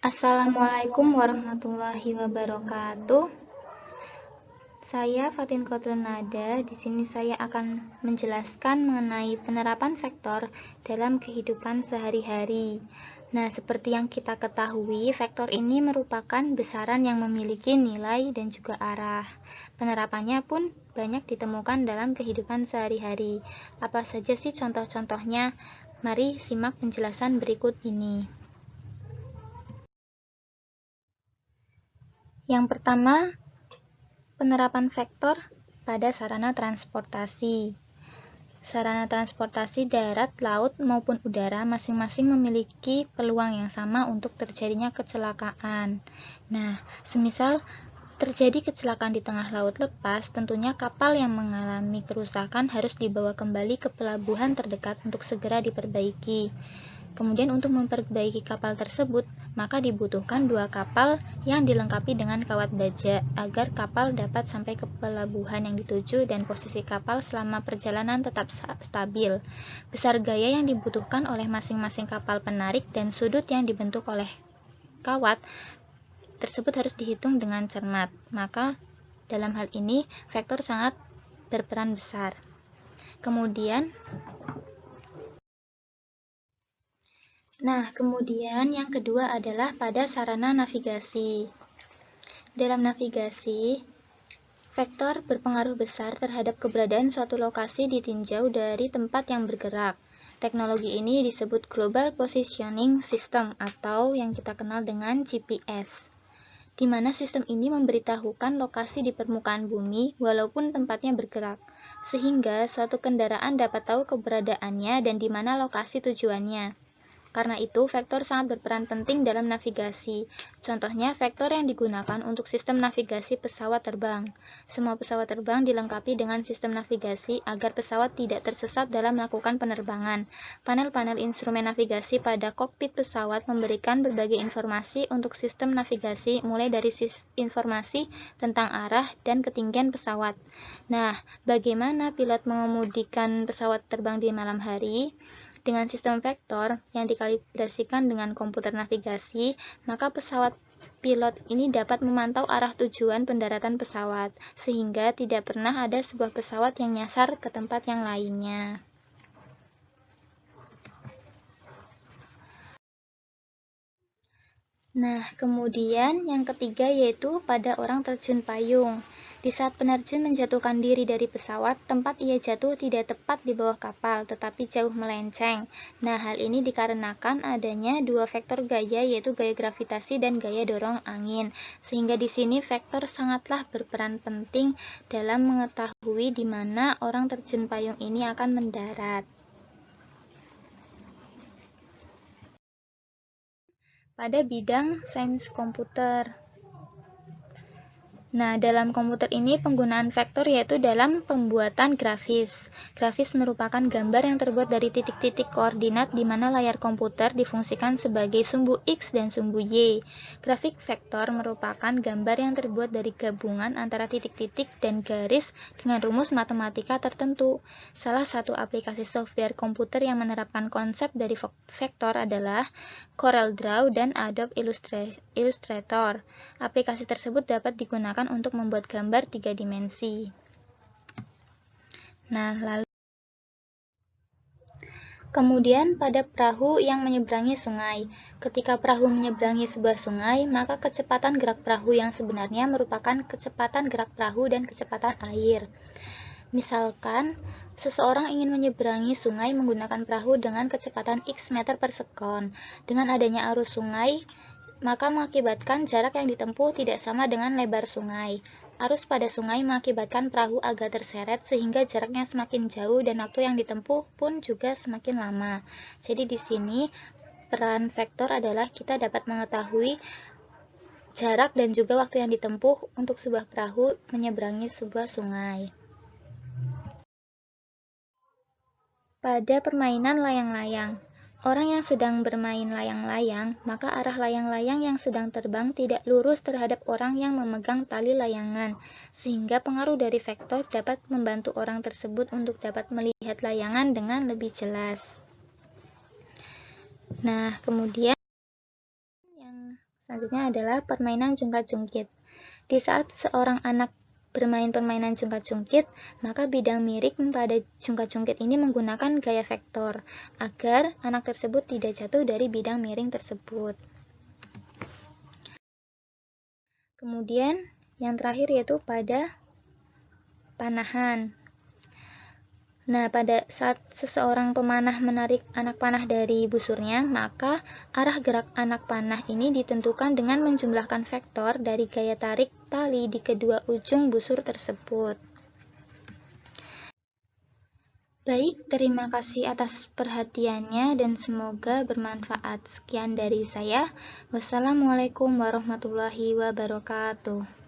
Assalamualaikum warahmatullahi wabarakatuh. Saya Fatin Kotrun Nada. Di sini saya akan menjelaskan mengenai penerapan vektor dalam kehidupan sehari-hari. Nah, seperti yang kita ketahui, vektor ini merupakan besaran yang memiliki nilai dan juga arah. Penerapannya pun banyak ditemukan dalam kehidupan sehari-hari. Apa saja sih contoh-contohnya? Mari simak penjelasan berikut ini. Yang pertama, penerapan vektor pada sarana transportasi. Sarana transportasi darat, laut, maupun udara masing-masing memiliki peluang yang sama untuk terjadinya kecelakaan. Nah, semisal terjadi kecelakaan di tengah laut lepas, tentunya kapal yang mengalami kerusakan harus dibawa kembali ke pelabuhan terdekat untuk segera diperbaiki. Kemudian untuk memperbaiki kapal tersebut, maka dibutuhkan 2 kapal yang dilengkapi dengan kawat baja agar kapal dapat sampai ke pelabuhan yang dituju dan posisi kapal selama perjalanan tetap stabil. Besar gaya yang dibutuhkan oleh masing-masing kapal penarik dan sudut yang dibentuk oleh kawat tersebut harus dihitung dengan cermat. Maka dalam hal ini vektor sangat berperan besar. Kemudian yang kedua adalah pada sarana navigasi. Dalam navigasi, vektor berpengaruh besar terhadap keberadaan suatu lokasi ditinjau dari tempat yang bergerak. Teknologi ini disebut Global Positioning System atau yang kita kenal dengan GPS, di mana sistem ini memberitahukan lokasi di permukaan bumi walaupun tempatnya bergerak, sehingga suatu kendaraan dapat tahu keberadaannya dan di mana lokasi tujuannya. Karena itu, vektor sangat berperan penting dalam navigasi. Contohnya, vektor yang digunakan untuk sistem navigasi pesawat terbang. Semua pesawat terbang dilengkapi dengan sistem navigasi agar pesawat tidak tersesat dalam melakukan penerbangan. Panel-panel instrumen navigasi pada kokpit pesawat memberikan berbagai informasi untuk sistem navigasi, mulai dari informasi tentang arah dan ketinggian pesawat. Nah, bagaimana pilot mengemudikan pesawat terbang di malam hari? Dengan sistem vektor yang dikalibrasikan dengan komputer navigasi, maka pesawat pilot ini dapat memantau arah tujuan pendaratan pesawat, sehingga tidak pernah ada sebuah pesawat yang nyasar ke tempat yang lainnya. Nah, kemudian yang ketiga yaitu pada orang terjun payung. Di saat penerjun menjatuhkan diri dari pesawat, tempat ia jatuh tidak tepat di bawah kapal, tetapi jauh melenceng. Nah, hal ini dikarenakan adanya 2 vektor gaya, yaitu gaya gravitasi dan gaya dorong angin. Sehingga di sini vektor sangatlah berperan penting dalam mengetahui di mana orang terjun payung ini akan mendarat. Pada bidang sains komputer. Nah, dalam komputer ini penggunaan vektor yaitu dalam pembuatan grafis. Grafis merupakan gambar yang terbuat dari titik-titik koordinat di mana layar komputer difungsikan sebagai sumbu X dan sumbu Y. Grafik vektor merupakan gambar yang terbuat dari gabungan antara titik-titik dan garis dengan rumus matematika tertentu. Salah satu aplikasi software komputer yang menerapkan konsep dari vektor adalah CorelDRAW dan Adobe Illustrator. Aplikasi tersebut dapat digunakan untuk membuat gambar 3 dimensi. Nah, lalu kemudian pada perahu yang menyeberangi sungai. Ketika perahu menyeberangi sebuah sungai, maka kecepatan gerak perahu yang sebenarnya merupakan kecepatan gerak perahu dan kecepatan air. Misalkan, seseorang ingin menyeberangi sungai menggunakan perahu dengan kecepatan X meter per sekon. Dengan adanya arus sungai, maka mengakibatkan jarak yang ditempuh tidak sama dengan lebar sungai. Arus pada sungai mengakibatkan perahu agak terseret sehingga jaraknya semakin jauh dan waktu yang ditempuh pun juga semakin lama. Jadi di sini peran vektor adalah kita dapat mengetahui jarak dan juga waktu yang ditempuh untuk sebuah perahu menyeberangi sebuah sungai. Pada permainan layang-layang. Orang yang sedang bermain layang-layang, maka arah layang-layang yang sedang terbang tidak lurus terhadap orang yang memegang tali layangan, sehingga pengaruh dari vektor dapat membantu orang tersebut untuk dapat melihat layangan dengan lebih jelas. Nah, kemudian yang Selanjutnya adalah permainan jungkat-jungkit. Di saat seorang anak bermain permainan jungkat-jungkit, maka bidang miring pada jungkat-jungkit ini menggunakan gaya vektor, agar anak tersebut tidak jatuh dari bidang miring tersebut. Kemudian, yang terakhir yaitu pada panahan. Nah, pada saat seseorang pemanah menarik anak panah dari busurnya, maka arah gerak anak panah ini ditentukan dengan menjumlahkan vektor dari gaya tarik tali di kedua ujung busur tersebut. Baik, terima kasih atas perhatiannya dan semoga bermanfaat. Sekian dari saya. Wassalamualaikum warahmatullahi wabarakatuh.